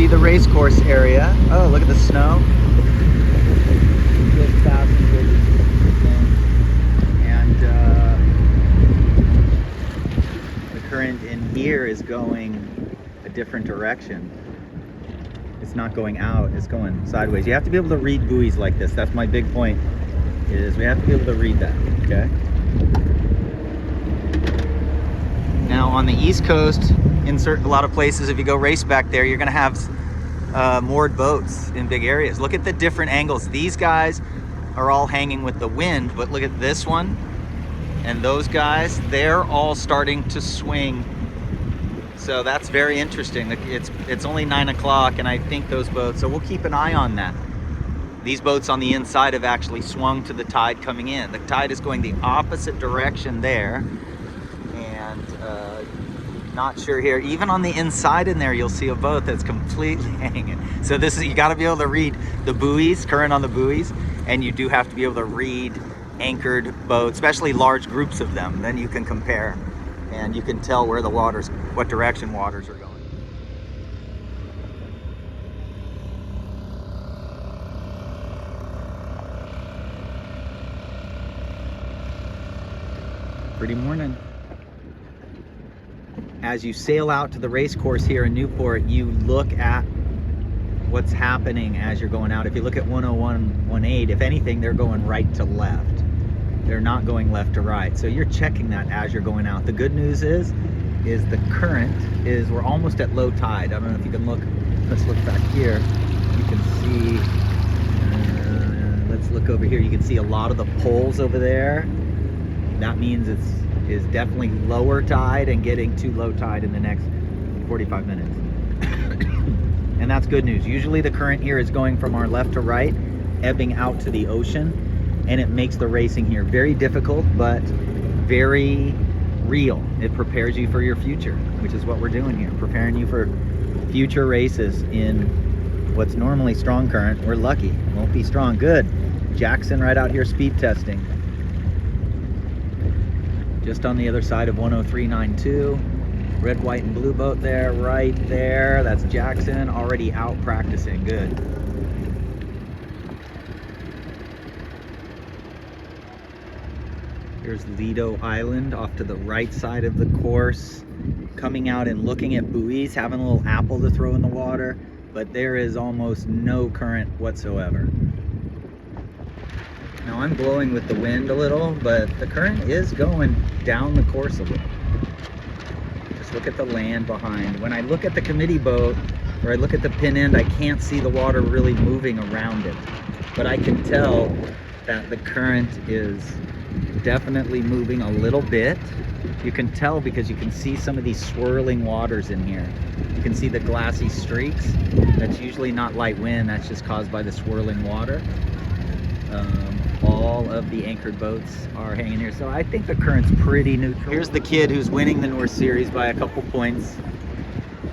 be the race course area. Oh, look at the snow. Good passengers. And the current in here is going a different direction. It's not going out, it's going sideways. You have to be able to read buoys like this. That's my big point, is we have to be able to read that, okay? Now on the East Coast, in a lot of places, if you go race back there, you're gonna have moored boats in big areas. Look at the different angles. These guys are all hanging with the wind, but look at this one and those guys, they're all starting to swing. So that's very interesting. It's only 9 o'clock, and I think those boats, so we'll keep an eye on that. These boats on the inside have actually swung to the tide coming in. The tide is going the opposite direction there, and not sure here. Even on the inside in there, you'll see a boat that's completely hanging. So this is, you got to be able to read the buoys, current on the buoys, and you do have to be able to read anchored boats, especially large groups of them. Then you can compare, and you can tell where the waters, what direction waters are going. Pretty morning. As you sail out to the race course here in Newport, you look at what's happening as you're going out. If you look at 10118, if anything, they're going right to left. They're not going left to right. So you're checking that as you're going out. The good news is the current is, we're almost at low tide. I don't know if you can look, let's look back here. You can see, let's look over here. You can see a lot of the poles over there. That means it's definitely lower tide and getting to low tide in the next 45 minutes. And that's good news. Usually the current here is going from our left to right, ebbing out to the ocean, and it makes the racing here very difficult, but very real. It prepares you for your future, which is what we're doing here, preparing you for future races in what's normally strong current. We're lucky, it won't be strong. Good. Jackson right out here speed testing. Just on the other side of 10392. Red, white, and blue boat there, right there. That's Jackson, already out practicing. Good. Here's Lido Island off to the right side of the course. Coming out and looking at buoys, having a little apple to throw in the water, but there is almost no current whatsoever. Now I'm blowing with the wind a little, but the current is going down the course a little. Just look at the land behind. When I look at the committee boat, or I look at the pin end, I can't see the water really moving around it. But I can tell that the current is definitely moving a little bit. You can tell because you can see some of these swirling waters in here. You can see the glassy streaks. That's usually not light wind, that's just caused by the swirling water. All of the anchored boats are hanging here, so I think the current's pretty neutral. Here's the kid who's winning the North Series by a couple points.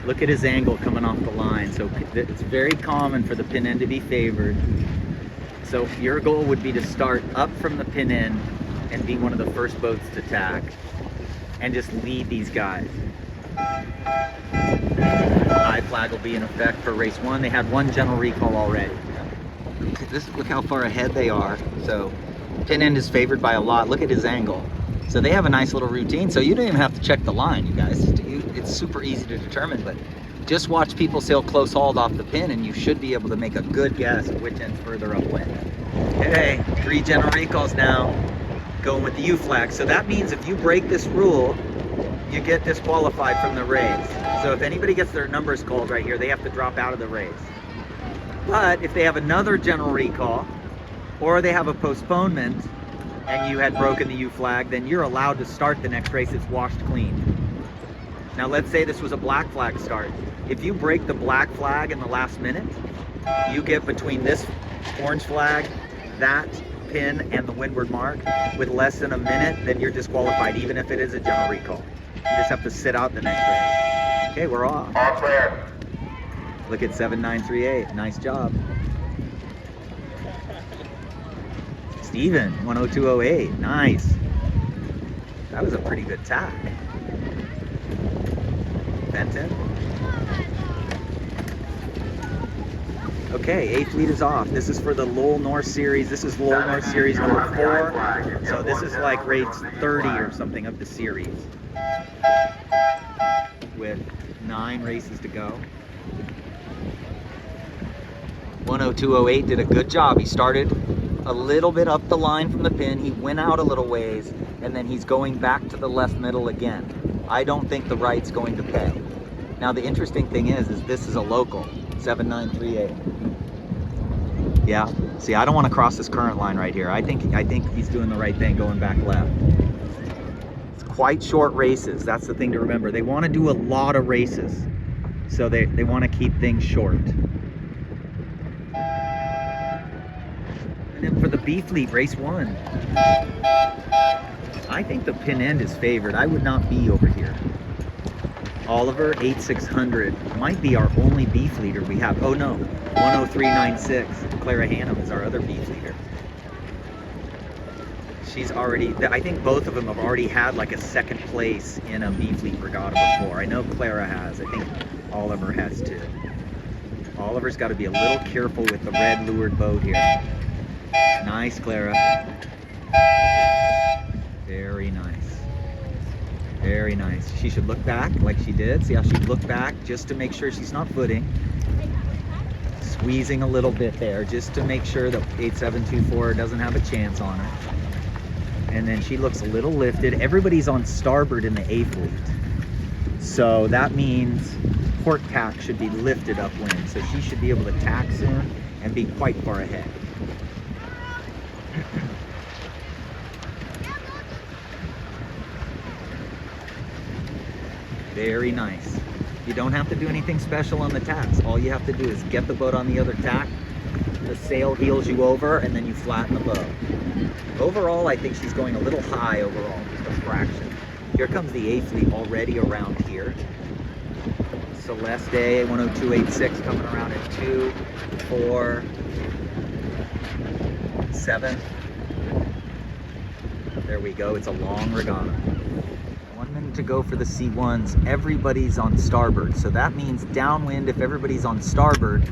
Look at his angle coming off the line. So it's very common for the pin end to be favored. So your goal would be to start up from the pin end and be one of the first boats to tack and just lead these guys. High flag will be in effect for race 1. They had 1 general recall already. Look how far ahead they are. So pin end is favored by a lot. Look at his angle. So they have a nice little routine. So you don't even have to check the line, you guys. It's super easy to determine, but just watch people sail close hauled off the pin and you should be able to make a good guess at which end's further upwind. Okay, 3 general recalls now, going with the U flag. So that means if you break this rule, you get disqualified from the race. So if anybody gets their numbers called right here, they have to drop out of the race. But if they have another general recall, or they have a postponement, and you had broken the U flag, then you're allowed to start the next race. It's washed clean. Now let's say this was a black flag start. If you break the black flag in the last minute, you get between this orange flag, that pin, and the windward mark with less than a minute, then you're disqualified, even if it is a general recall. You just have to sit out the next race. Okay, we're off. All clear. Look at 7938, nice job. Steven, 10208, nice. That was a pretty good tack. Benton. Okay, eighth lead is off. This is for the Lowell North Series. This is Lowell North Series number 4. So this is like race 30 or something of the series, with 9 races to go. 102.08 did a good job. He started a little bit up the line from the pin. He went out a little ways, and then he's going back to the left middle again. I don't think the right's going to pay. Now the interesting thing is this is a local, 7938. Yeah, see, I don't want to cross this current line right here. I think he's doing the right thing going back left. It's quite short races. That's the thing to remember. They want to do a lot of races, so they want to keep things short. And then for the B fleet, race 1. I think the pin end is favored. I would not be over here. Oliver, 8600, might be our only B fleeter we have. Oh no, 10396. Clara Hannum is our other B fleeter. She's already, I think both of them have already had like a second place in a B fleet regatta before. I know Clara has. I think Oliver has too. Oliver's got to be a little careful with the red lured boat here. Nice, Clara. Very nice. Very nice. She should look back like she did. See how she looked back just to make sure she's not footing. Squeezing a little bit there just to make sure that 8724 doesn't have a chance on her. And then she looks a little lifted. Everybody's on starboard in the A fleet. So that means port tack should be lifted upwind. So she should be able to tack soon and be quite far ahead. Very nice. You don't have to do anything special on the tacks. All you have to do is get the boat on the other tack, the sail heels you over, and then you flatten the boat. Overall, I think she's going a little high overall, just a fraction. Here comes the A fleet already around here. Celeste, 10286 coming around at 2, 4, 7. There we go. It's a long regatta. 1 minute to go for the C1s. Everybody's on starboard, so that means downwind if everybody's on starboard.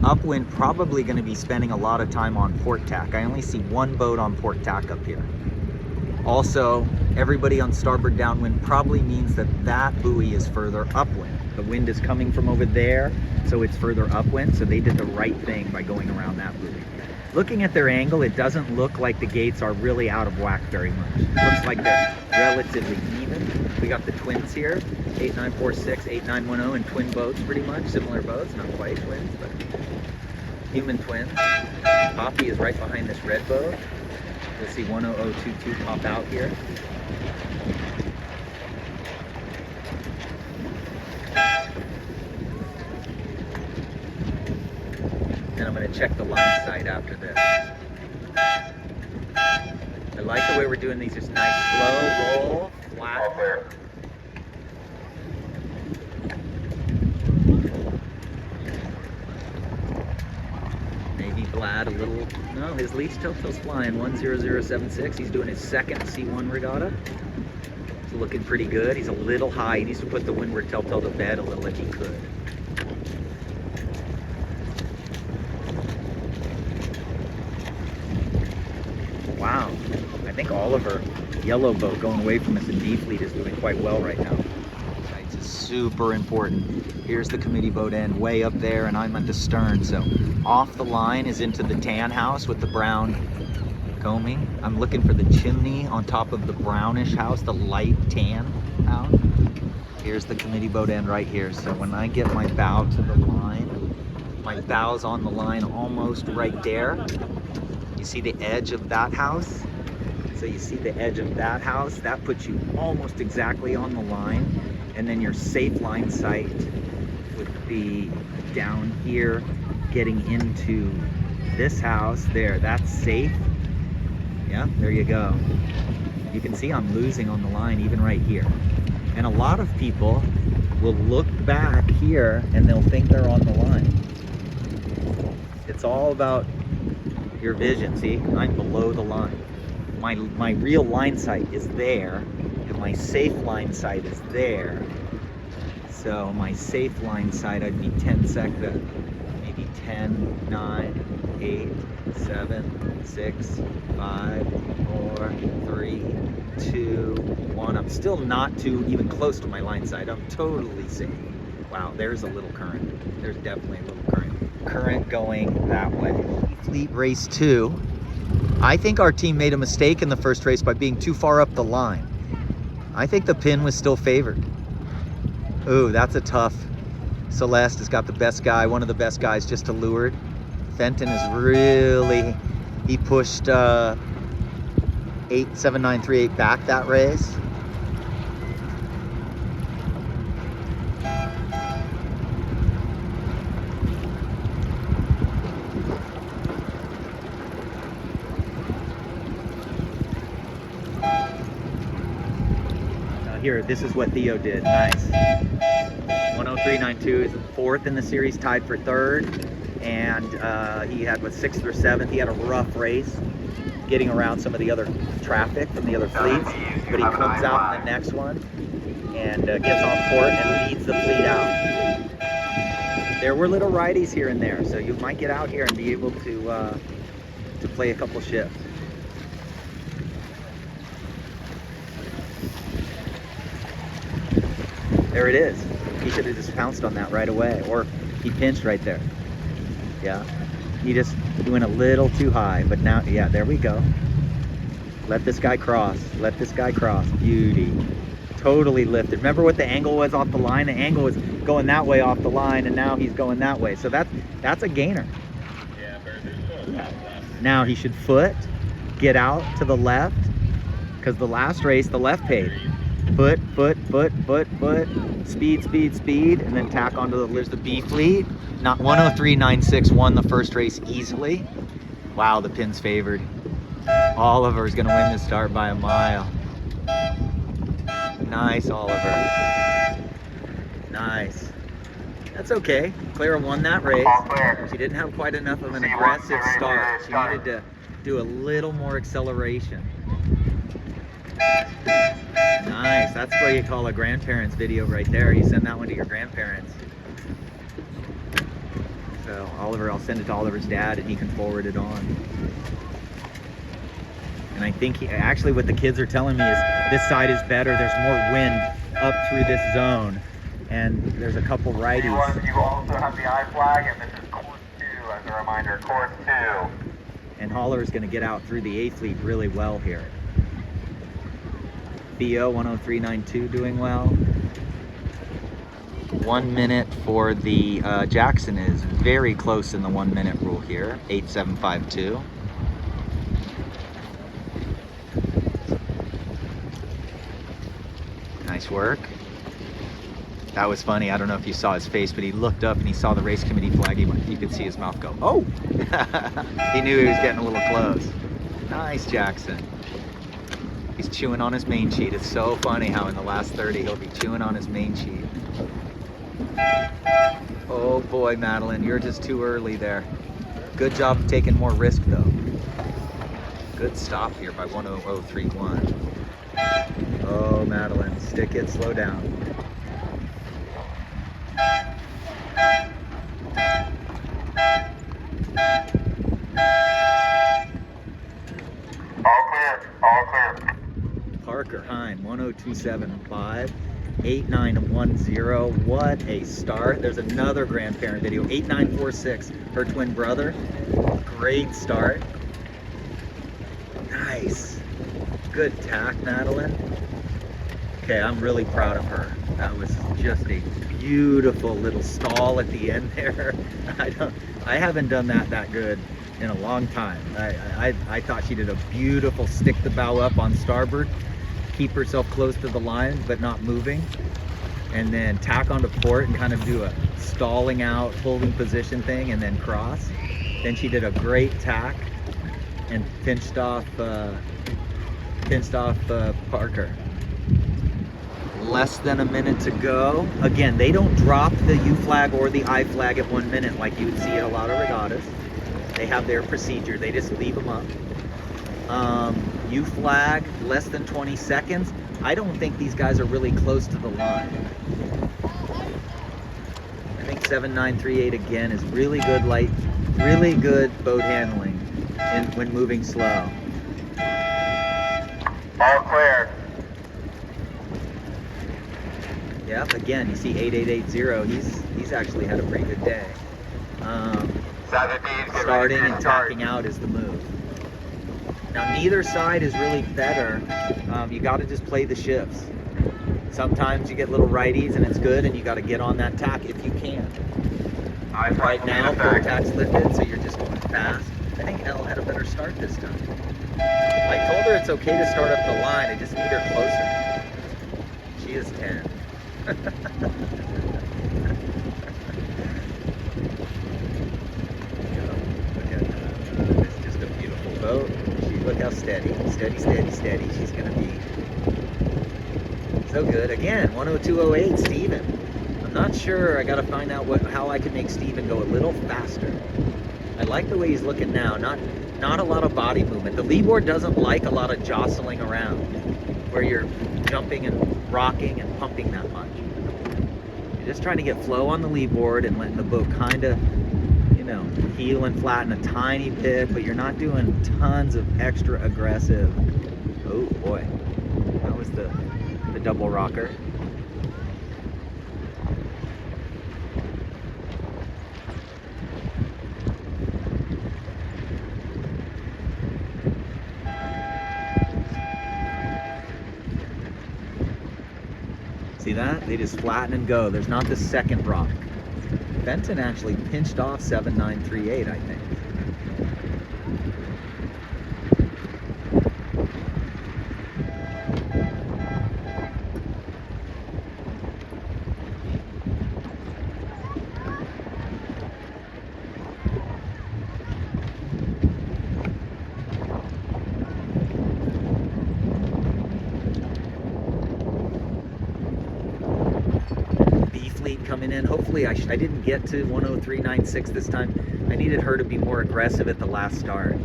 Upwind probably going to be spending a lot of time on port tack. I only see 1 boat on port tack up here. Also, everybody on starboard downwind probably means that that buoy is further upwind. The wind is coming from over there, so it's further upwind, so they did the right thing by going around that buoy. Looking at their angle, it doesn't look like the gates are really out of whack very much. It looks like they're relatively even. We got the twins here, 8946, 8910, and twin boats pretty much. Similar boats, not quite twins, but human twins. Poppy is right behind this red boat. You'll see 10022 pop out here. And I'm going to check the line sight after this. I like the way we're doing these, just nice slow roll, flat. Maybe Vlad a little, no, his least telltale's flying, 10076. He's doing his second C1 regatta. He's looking pretty good. He's a little high. He needs to put the windward telltale to bed a little if he could. Wow, I think Oliver, yellow boat going away from us in D fleet, is doing quite well right now. Sights is super important. Here's the committee boat end way up there, and I'm at the stern. So off the line is into the tan house with the brown combing. I'm looking for the chimney on top of the brownish house, the light tan house. Here's the committee boat end right here. So when I get my bow to the line, my bow's on the line almost right there. You see the edge of that house? So you see the edge of that house? That puts you almost exactly on the line. And then your safe line sight would be down here, getting into this house there. That's safe. Yeah, there you go. You can see I'm losing on the line even right here. And a lot of people will look back here and they'll think they're on the line. It's all about your vision. See, I'm below the line. My real line sight is there, and my safe line sight is there. So my safe line sight, I'd be 10 seconds, maybe be 10, 9, 8, 7, 6, 5, 4, 3, 2, 1. I'm still not too even close to my line side. I'm totally safe. Wow, there's a little current. There's definitely a little current. Current going that way. Fleet race 2. I think our team made a mistake in the first race by being too far up the line. I think the pin was still favored. Ooh, that's a tough. Celeste has got the best guy, one of the best guys, just to leeward. Fenton is really, he pushed 87938 back that race. Now here, this is what Theo did. Nice. 103.92 is 4th in the series, tied for 3rd, and he had what, 6th or 7th. He had a rough race getting around some of the other traffic from the other fleets, but he comes out in the next one and gets on port and leads the fleet out. There were little righties here and there, so you might get out here and be able to play a couple shifts. There it is. He should have just pounced on that right away, or he pinched right there. Yeah, he went a little too high, but now, yeah, there we go. Let this guy cross. Let this guy cross. Beauty. Totally lifted. Remember what the angle was off the line? The angle was going that way off the line, and now he's going that way. So that's a gainer. Now he should foot, get out to the left, because the last race, the left paid. Foot, foot, foot, foot, foot, speed, speed, speed, and then tack onto there's the B fleet. Not 103.96 won the first race easily. Wow, the pin's favored. Oliver's gonna win this start by a mile. Nice, Oliver. Nice. That's okay. Clara won that race. She didn't have quite enough of an aggressive start. She needed to do a little more acceleration. Nice, that's what you call a grandparents video right there. You send that one to your grandparents. So Oliver, I'll send it to Oliver's dad and he can forward it on. And I think actually what the kids are telling me is this side is better. There's more wind up through this zone. And there's a couple righties. You also have the I flag, and this is course 2 as a reminder, course 2. And Holler's gonna get out through the A fleet really well here. Theo 103.92 doing well. 1 minute for the Jackson is very close in the 1 minute rule here. 8752. Nice work. That was funny. I don't know if you saw his face, but he looked up and he saw the race committee flag. You could see his mouth go, oh! He knew he was getting a little close. Nice, Jackson. He's chewing on his main sheet. It's so funny how in the last 30 he'll be chewing on his main sheet. Oh boy, Madeline, you're just too early there. Good job of taking more risk though. Good stop here by 10031. Oh, Madeline, stick it, slow down. All clear, all clear. Parker Hine, 102.75, 8910. What a start. There's another grandparent video, 8946, her twin brother. Great start. Nice. Good tack, Madeline. Okay, I'm really proud of her. That was just a beautiful little stall at the end there. I haven't done that good in a long time. I thought she did a beautiful stick the bow up on starboard, keep herself close to the line but not moving, and then tack onto port and kind of do a stalling out, holding position thing, and then cross. Then she did a great tack and pinched off Parker. Less than a minute to go. Again, they don't drop the U flag or the I flag at 1 minute like you would see at a lot of regattas. They have their procedure. They just leave them up. U flag, less than 20 seconds. I don't think these guys are really close to the line. I think 7938 again is really good really good boat handling when moving slow. All clear. Yep, again, you see 8880, he's actually had a pretty good day. Starting and tacking out is the move. Now neither side is really better. You got to just play the shifts. Sometimes you get little righties and it's good, and you got to get on that tack if you can. Right now, full tack's lifted, so you're just going fast. I think Elle had a better start this time. I told her it's okay to start up the line, I just need her closer. She is 10. It's just a beautiful boat. Look how steady. Steady. She's gonna be so good. Again, 102.08, Steven. I'm not sure. I gotta find out how I can make Steven go a little faster. I like the way he's looking now. Not a lot of body movement. The leeboard doesn't like a lot of jostling around, where you're jumping and rocking and pumping that much. You're just trying to get flow on the leeboard and letting the boat kind of, heel and flatten a tiny bit, but you're not doing tons of extra aggressive. Oh boy, that was the double rocker. See that? They just flatten and go. There's not the second rock. Benton actually pinched off 7938, I think. Coming in. Hopefully I didn't get to 103.96 this time. I needed her to be more aggressive at the last start.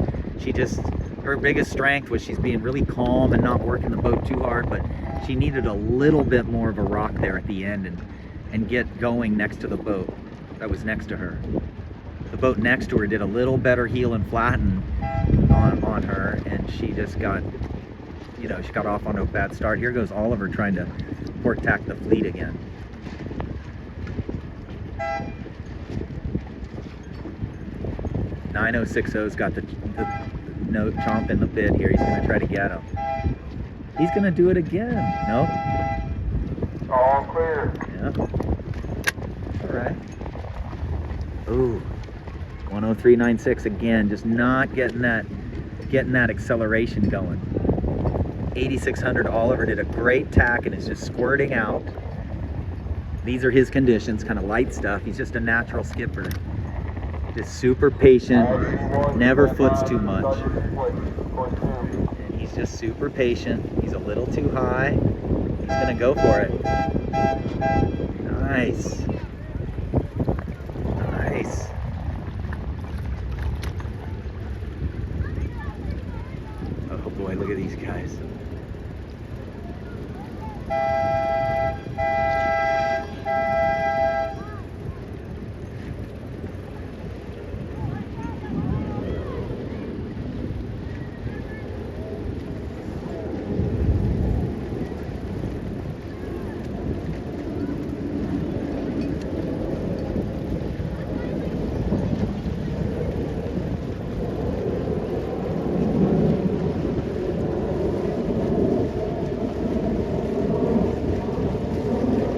Her biggest strength was she's being really calm and not working the boat too hard, but she needed a little bit more of a rock there at the end and get going next to the boat that was next to her. The boat next to her did a little better heel and flatten on her, and she just got, she got off on a bad start. Here goes Oliver trying to port tack the fleet again. 9060's got the note chomp in the bit here. He's going to try to get him. He's going to do it again. Nope. All clear. Yep. All right. Ooh. 103.96 again. Just not getting that acceleration going. 8600 Oliver did a great tack and is just squirting out. These are his conditions, kind of light stuff. He's just a natural skipper. Just super patient, never foots too much. And he's just super patient. He's a little too high. He's gonna go for it. Nice. Nice. Oh boy, look at these guys.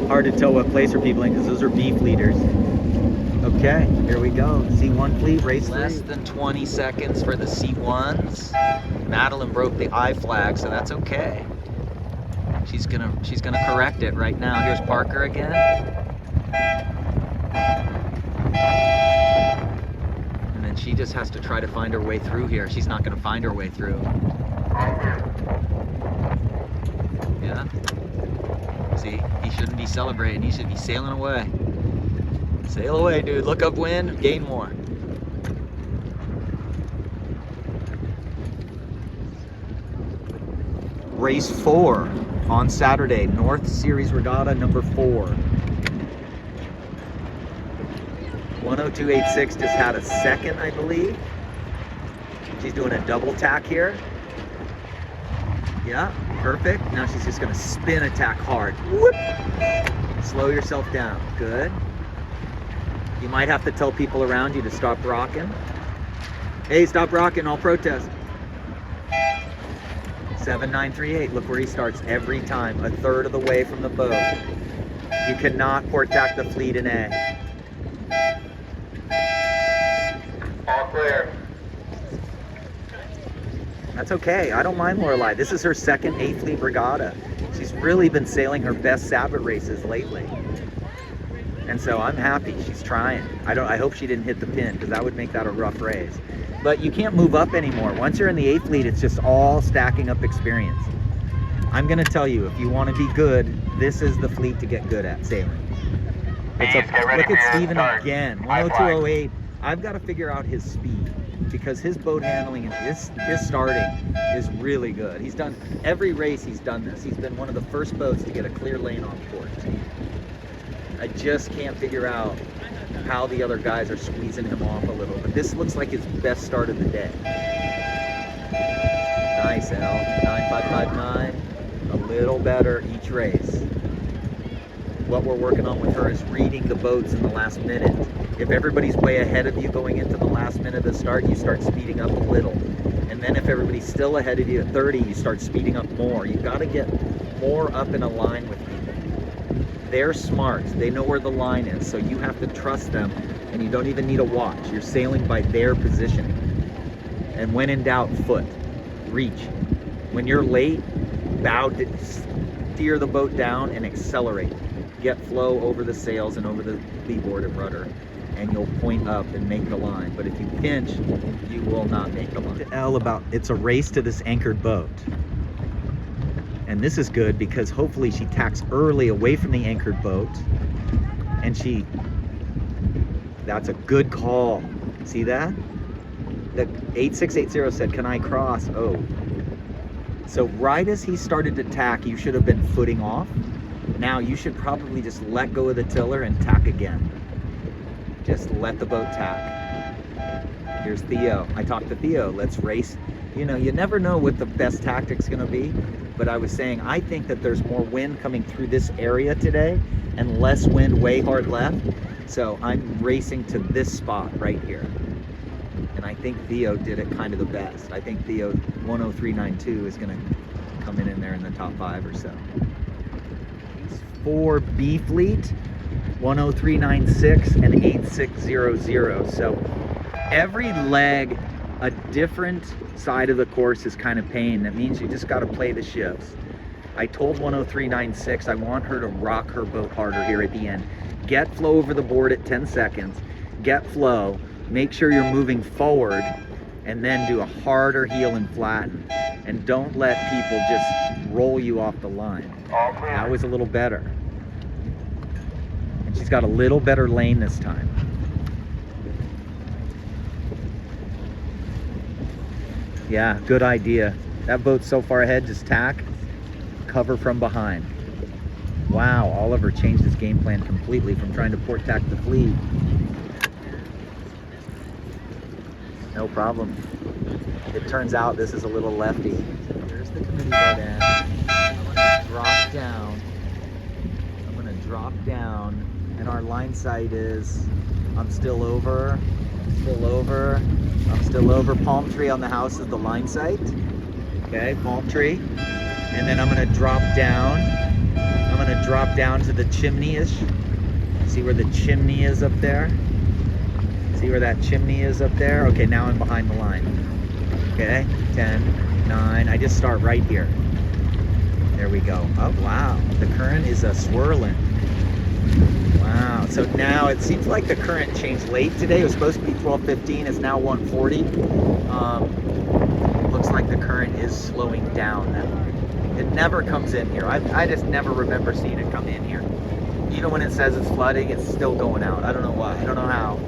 Hard to tell what place are people in because those are beef leaders. Okay, here we go. C1 fleet, race less than 20 seconds for the C1s. Madeline broke the I flag, so that's okay. She's gonna correct it right now. Here's Parker again. And then she just has to try to find her way through here. She's not gonna find her way through. Yeah. See, he shouldn't be celebrating. He should be sailing away. Sail away, dude. Look upwind, gain more. Race 4 on Saturday, North Series Regatta number 4. 102.86 just had a second, I believe. She's doing a double tack here. Yeah, perfect. Now she's just gonna spin attack hard. Whoop. Slow yourself down, good. You might have to tell people around you to stop rocking. Hey, stop rocking, I'll protest. 7938, look where he starts every time, a third of the way from the boat. You cannot port tack the fleet in A. All clear. That's okay, I don't mind Lorelei. This is her second A Fleet regatta. She's really been sailing her best Sabot races lately. And so I'm happy she's trying. I hope she didn't hit the pin, because that would make that a rough race. But you can't move up anymore. Once you're in the A Fleet, it's just all stacking up experience. I'm gonna tell you, if you wanna be good, this is the fleet to get good at sailing. It's Please get ready look for at your Steven start. again, High flag. 102.08. I've got to figure out his speed, because his boat handling and his starting is really good. He's done every race, he's done this. He's been one of the first boats to get a clear lane on port. I just can't figure out how the other guys are squeezing him off a little, but this looks like his best start of the day. Nice, L. 9559. A little better each race. What we're working on with her is reading the boats in the last minute. If everybody's way ahead of you going into the last minute of the start, you start speeding up a little. And then if everybody's still ahead of you at 30, you start speeding up more. You've got to get more up in a line with people. They're smart. They know where the line is, so you have to trust them, and you don't even need a watch. You're sailing by their positioning. And when in doubt, foot. Reach. When you're late, bow, steer the boat down and accelerate. Get flow over the sails and over the leeboard and rudder, and you'll point up and make the line. But if you pinch, you will not make the line. L about it's a race to this anchored boat. And this is good because hopefully she tacks early away from the anchored boat, and that's a good call. See that? The 8680 said, "Can I cross?" Oh. So right as he started to tack, you should have been footing off. Now you should probably just let go of the tiller and tack again. Just let the boat tack. Here's Theo. I talked to Theo. Let's race. You know, you never know what the best tactic's gonna be, but I was saying, I think that there's more wind coming through this area today and less wind way hard left. So I'm racing to this spot right here. And I think Theo did it kind of the best. I think Theo 10392 is gonna come in there in the top 5 or so. For B Fleet, 10396 and 8600. So every leg, a different side of the course is kind of pain. That means you just got to play the shifts. I told 10396 I want her to rock her boat harder here at the end. Get flow over the board at 10 seconds. Get flow. Make sure you're moving forward, and then do a harder heel and flatten. And don't let people just roll you off the line. All clear. That was a little better. And she's got a little better lane this time. Yeah, good idea. That boat's so far ahead, just tack, cover from behind. Wow, Oliver changed his game plan completely from trying to port tack the fleet. No problem. It turns out this is a little lefty. Here's the committee boat end. I'm gonna drop down. I'm gonna drop down, and our line sight is, I'm still over, still over, I'm still over. Palm tree on the house is the line sight. Okay, palm tree. And then I'm gonna drop down. I'm gonna drop down to the chimney-ish. See where the chimney is up there? See where that chimney is up there? Okay, now I'm behind the line. Okay, 10, 9, I just start right here. There we go. Oh, wow, the current is swirling. Wow, so now it seems like the current changed late today. It was supposed to be 12:15, it's now 1:40. Looks like the current is slowing down now. It never comes in here. I just never remember seeing it come in here. Even when it says it's flooding, it's still going out. I don't know why, I don't know how.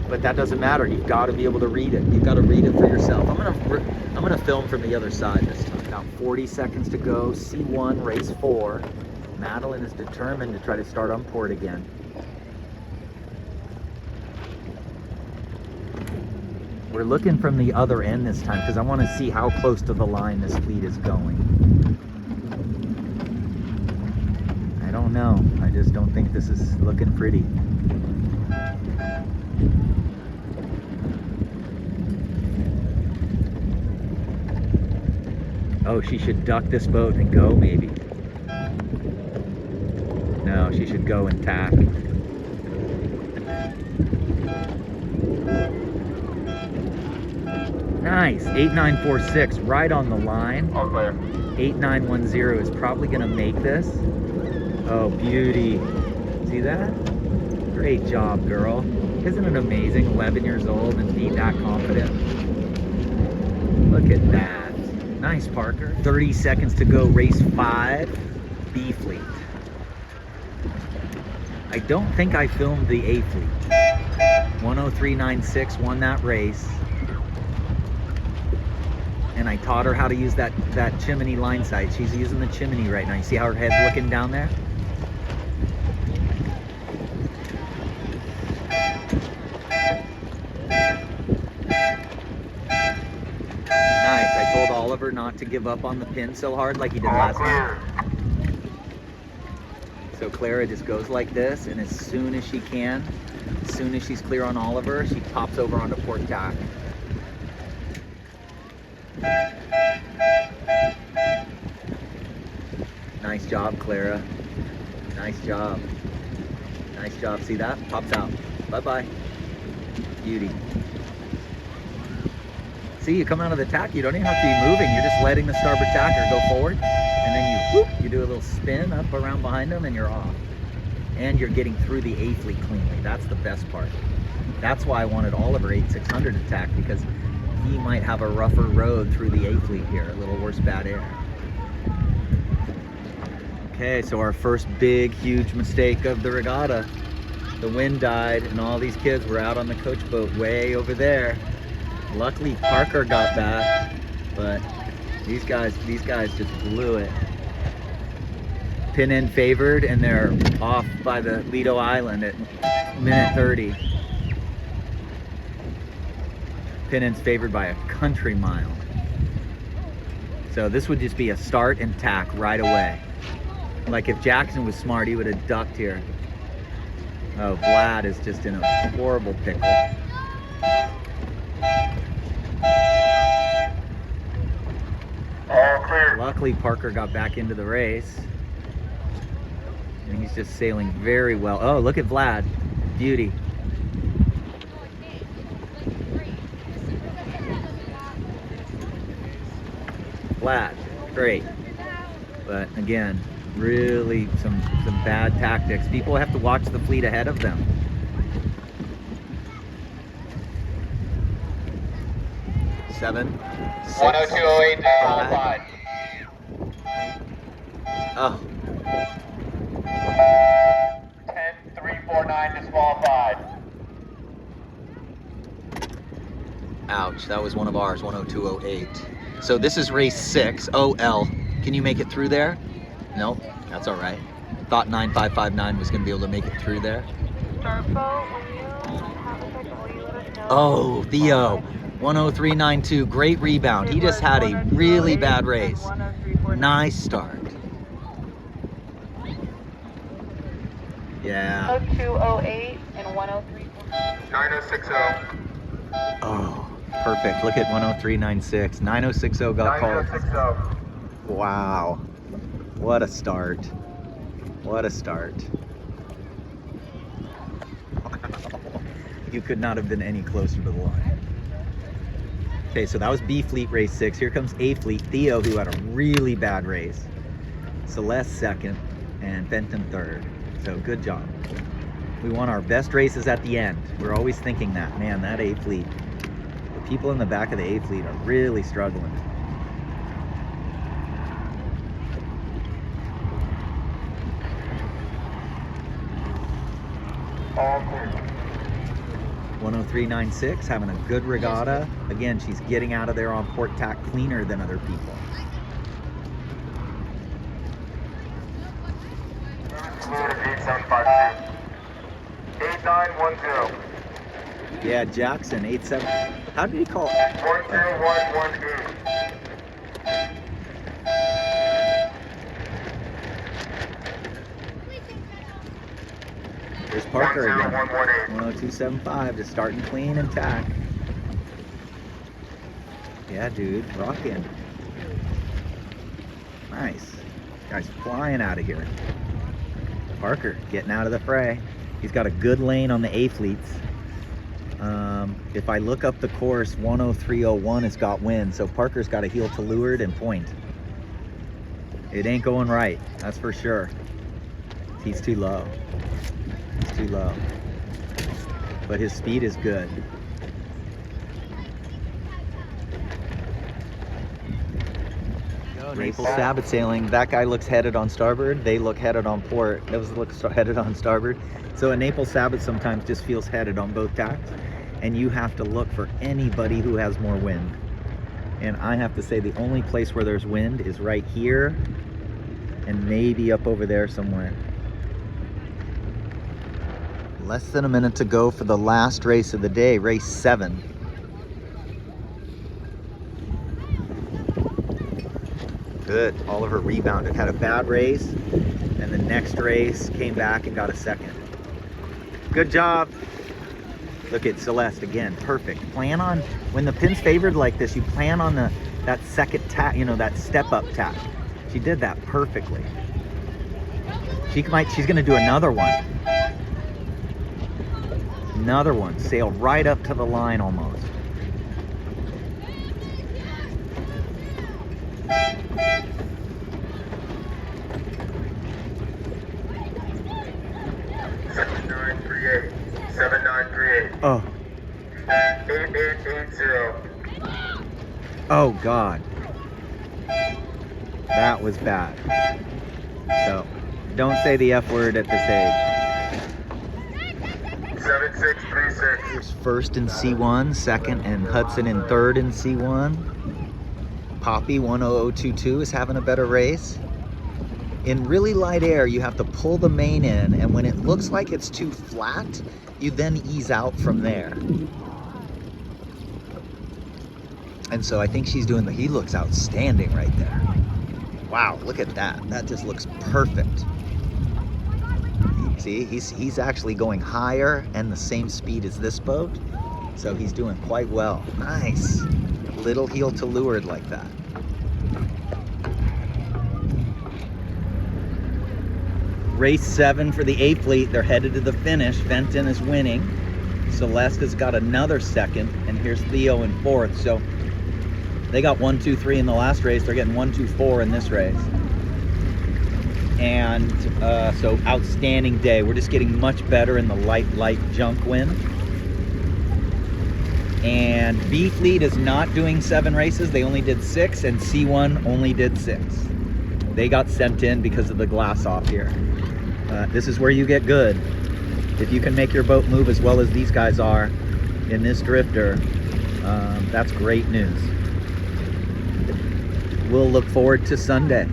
But that doesn't matter. You've got to be able to read it. You've got to read it for yourself. I'm gonna film from the other side this time. About 40 seconds to go. C1, race 4. Madeline is determined to try to start on port again. We're looking from the other end this time because I want to see how close to the line this fleet is going. I don't know. I just don't think this is looking pretty. Oh, she should duck this boat and go, maybe. No, she should go and tack. Nice, 8946, right on the line. All clear. 8910 is probably gonna make this. Oh, beauty. See that? Great job, girl. Isn't it amazing, 11 years old and be that confident? Look at that. Nice, Parker. 30 seconds to go, race 5, B fleet. I don't think I filmed the A fleet. 103.96 won that race. And I taught her how to use that chimney line sight. She's using the chimney right now. You see how her head's looking down there? Nice. I told Oliver not to give up on the pin so hard like he did last time. So Clara just goes like this, and as soon as she can, as soon as she's clear on Oliver, she pops over onto port tack. Nice job, Clara. Nice job. Nice job. See that? Pops out. Bye-bye. Beauty. See, you come out of the tack, you don't even have to be moving. You're just letting the starboard tacker go forward. And then you, whoop, you do a little spin up around behind them and you're off. And you're getting through the A fleet cleanly. That's the best part. That's why I wanted Oliver 8600 to tack, because he might have a rougher road through the A fleet here, a little worse bad air. Okay, so our first big, huge mistake of the regatta. The wind died and all these kids were out on the coach boat way over there. Luckily Parker got back, but these guys just blew it. Pin end favored, and they're off by the Lido Island at minute 30. Pin end's favored by a country mile. So this would just be a start and tack right away. Like if Jackson was smart, he would have ducked here. Oh, Vlad is just in a horrible pickle. All clear. Luckily Parker got back into the race. And he's just sailing very well. Oh, look at Vlad. Beauty. Vlad, great. But again, really some bad tactics. People have to watch the fleet ahead of them. Seven, 6, 10208 5. disqualified. Oh, 10349 disqualified. ouch, that was one of ours, 10208. So this is race 6, OL. Can you make it through there? Nope, that's all right. Thought 9559 was gonna be able to make it through there. Oh, Theo, 10392, great rebound. He just had a really bad race. Nice start. Yeah. 0208 and 103. 9060. Oh, perfect. Look at 10396. 9060 got called. 9060. Wow. What a start. What a start. You could not have been any closer to the line. Okay, so that was B Fleet race 6. Here comes A Fleet. Theo, who had a really bad race. Celeste second and Fenton third. So good job. We want our best races at the end. We're always thinking that. Man, that A Fleet. The people in the back of the A Fleet are really struggling. All clear. 10396, having a good regatta. Again, she's getting out of there on port tack cleaner than other people. Fluid of 8752. 8910. Yeah, Jackson, 8-7. How did he call it? 10118. There's Parker again. 10118. 102.75, just starting clean and tack. Yeah, dude, rocking. Nice. Guy's flying out of here. Parker getting out of the fray. He's got a good lane on the A fleets. If I look up the course, 103.01 has got wind, so Parker's got a heel to leeward and point. It ain't going right, that's for sure. He's too low. He's too low. But his speed is good. Naples Sabot sailing. That guy looks headed on starboard. They look headed on port. Those look headed on starboard. So a Naples Sabot sometimes just feels headed on both tacks. And you have to look for anybody who has more wind. And I have to say the only place where there's wind is right here and maybe up over there somewhere. Less than a minute to go for the last race of the day, race 7. Good. Oliver rebounded, had a bad race, and the next race came back and got a second. Good job. Look at Celeste again, perfect. Plan on, when the pin's favored like this, you plan on that second tack, you know, that step-up tack. She did that perfectly. She's gonna do another one. Another one, sail right up to the line almost. Oh. 8880. Oh God. That was bad. So, don't say the F word at this age. 7636. Here's first in C1, second and Hudson in third in C1. Poppy 10022 is having a better race. In really light air, you have to pull the main in, and when it looks like it's too flat, you then ease out from there. And so I think she's doing he looks outstanding right there. Wow, look at that. That just looks perfect. See, he's actually going higher and the same speed as this boat. So he's doing quite well. Nice. Little heel to leeward like that. Race 7 for the A fleet. They're headed to the finish. Fenton is winning. Celeste has got another second, and here's Theo in fourth. So they got 1, 2, 3 in the last race. They're getting 1, 2, 4 in this race. And so outstanding day. We're just getting much better in the light junk wind. And B fleet is not doing 7 races. They only did 6, and C1 only did 6. They got sent in because of the glass off here. This is where you get good. If you can make your boat move as well as these guys are in this drifter, that's great news. We'll look forward to Sunday.